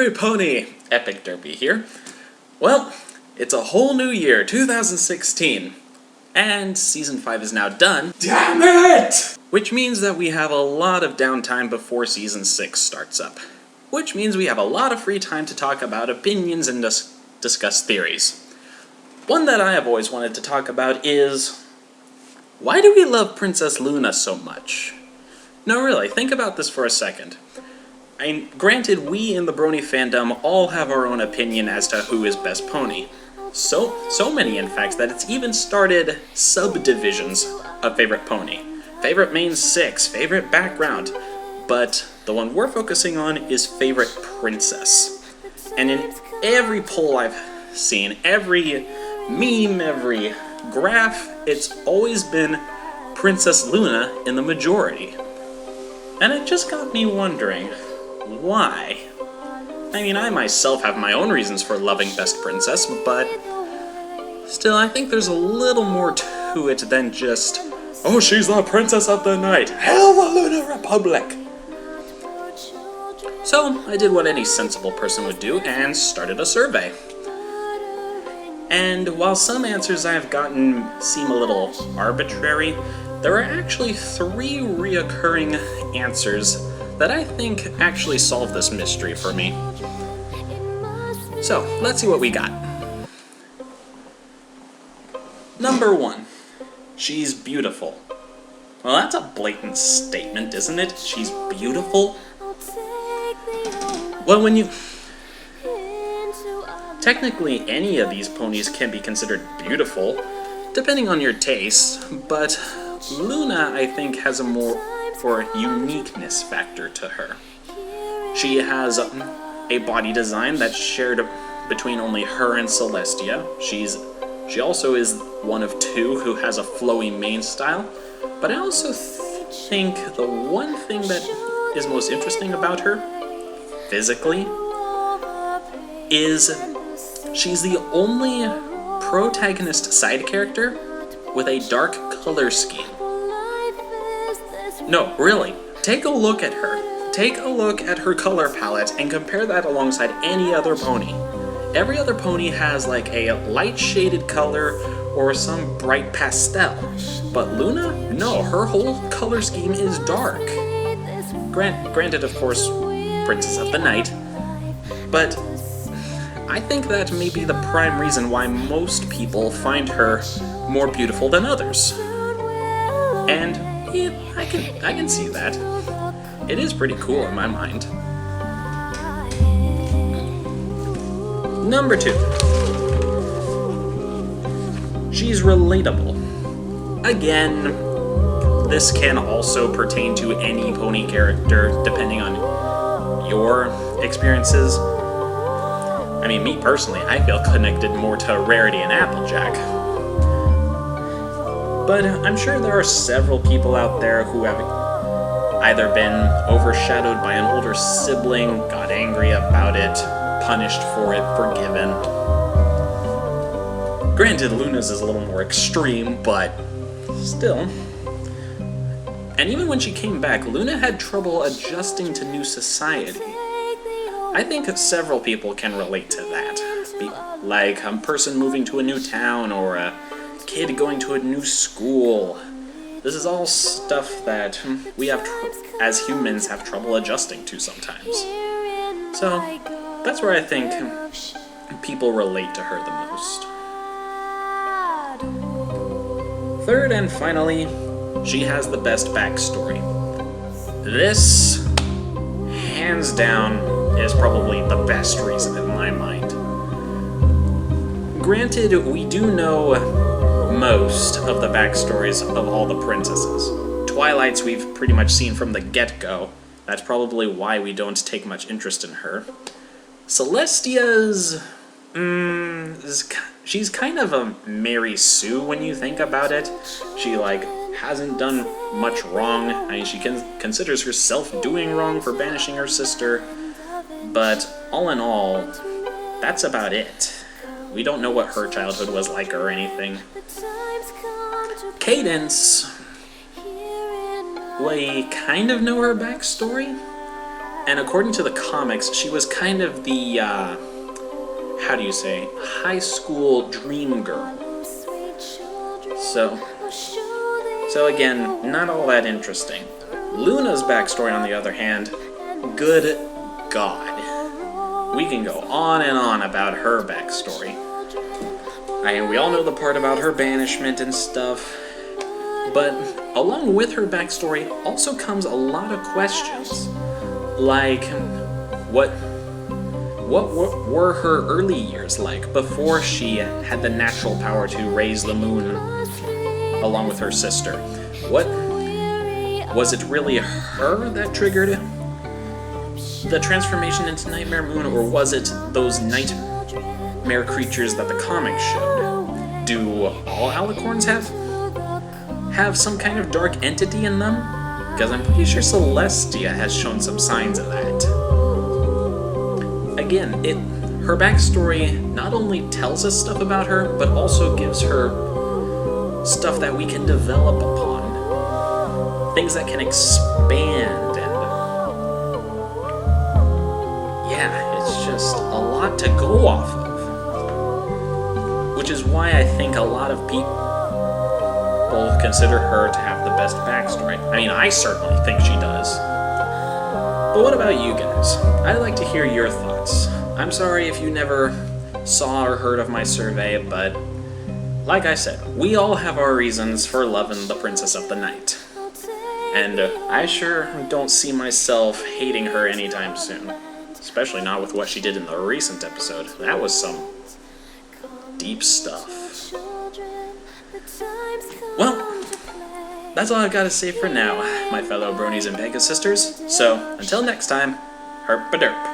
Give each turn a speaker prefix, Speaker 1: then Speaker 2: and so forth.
Speaker 1: every pony! Epic Derpy here. Well, it's a whole new year, 2016. And Season 5 is now done. Damn it! Which means that we have a lot of downtime before Season 6 starts up. Which means we have a lot of free time to talk about opinions and discuss theories. One that I have always wanted to talk about is, why do we love Princess Luna so much? No, really, think about this for a second. Granted, we in the Brony fandom all have our own opinion as to who is best pony. So many, in fact, that it's even started subdivisions of favorite pony. Favorite main 6, favorite background, but the one we're focusing on is favorite princess. And in every poll I've seen, every meme, every graph, it's always been Princess Luna in the majority. And it just got me wondering, why? I mean, I myself have my own reasons for loving Best Princess, but still, I think there's a little more to it than just, oh, she's the princess of the night, hail the Lunar Republic! So, I did what any sensible person would do and started a survey. And while some answers I've gotten seem a little arbitrary, there are actually 3 reoccurring answers that I think actually solve this mystery for me. So, let's see what we got. Number 1. She's beautiful. Well, that's a blatant statement, isn't it? She's beautiful? Well, technically, any of these ponies can be considered beautiful, depending on your taste, but Luna, I think, has a more uniqueness factor to her. She has a body design that's shared between only her and Celestia. She also is one of 2 who has a flowy mane style, but I also think the one thing that is most interesting about her, physically, is she's the only protagonist side character with a dark color scheme. No, really, take a look at her. Take a look at her color palette and compare that alongside any other pony. Every other pony has like a light shaded color or some bright pastel. But Luna? No, her whole color scheme is dark. Granted, of course, Princess of the Night, but I think that may be the prime reason why most people find her more beautiful than others. And yeah, I can see that. It is pretty cool in my mind. Number 2. She's relatable. Again, this can also pertain to any pony character, depending on your experiences. I mean, me personally, I feel connected more to Rarity and Applejack. But I'm sure there are several people out there who have either been overshadowed by an older sibling, got angry about it, punished for it, forgiven. Granted, Luna's is a little more extreme, but still. And even when she came back, Luna had trouble adjusting to new society. I think several people can relate to that. Like a person moving to a new town or a kid going to a new school. This is all stuff that we have, as humans, have trouble adjusting to sometimes. So, that's where I think people relate to her the most. 3rd and finally, she has the best backstory. This, hands down, is probably the best reason in my mind. Granted, we do know most of the backstories of all the princesses. Twilight's we've pretty much seen from the get-go. That's probably why we don't take much interest in her. Celestia's... she's kind of a Mary Sue when you think about it. She, hasn't done much wrong. I mean, she considers herself doing wrong for banishing her sister. But all in all, that's about it. We don't know what her childhood was like or anything. Cadence, we kind of know her backstory. And according to the comics, she was kind of the, how do you say, high school dream girl. So again, not all that interesting. Luna's backstory, on the other hand, good God. We can go on and on about her backstory. We all know the part about her banishment and stuff, but along with her backstory also comes a lot of questions. Like, what were her early years like before she had the natural power to raise the moon along with her sister? What was it really her that triggered the transformation into Nightmare Moon, or was it those nightmare creatures that the comics showed? Do all alicorns have some kind of dark entity in them? Because I'm pretty sure Celestia has shown some signs of that. Again, her backstory not only tells us stuff about her, but also gives her stuff that we can develop upon. Things that can expand, and yeah, it's just a lot to go off of. Which is why I think a lot of people consider her to have the best backstory. I mean, I certainly think she does. But what about you guys? I'd like to hear your thoughts. I'm sorry if you never saw or heard of my survey, but like I said, we all have our reasons for loving the Princess of the Night. And I sure don't see myself hating her anytime soon. Especially not with what she did in the recent episode. That was some deep stuff. Well, that's all I've got to say for now, my fellow bronies and Vegas sisters. So, until next time, herp-a-derp.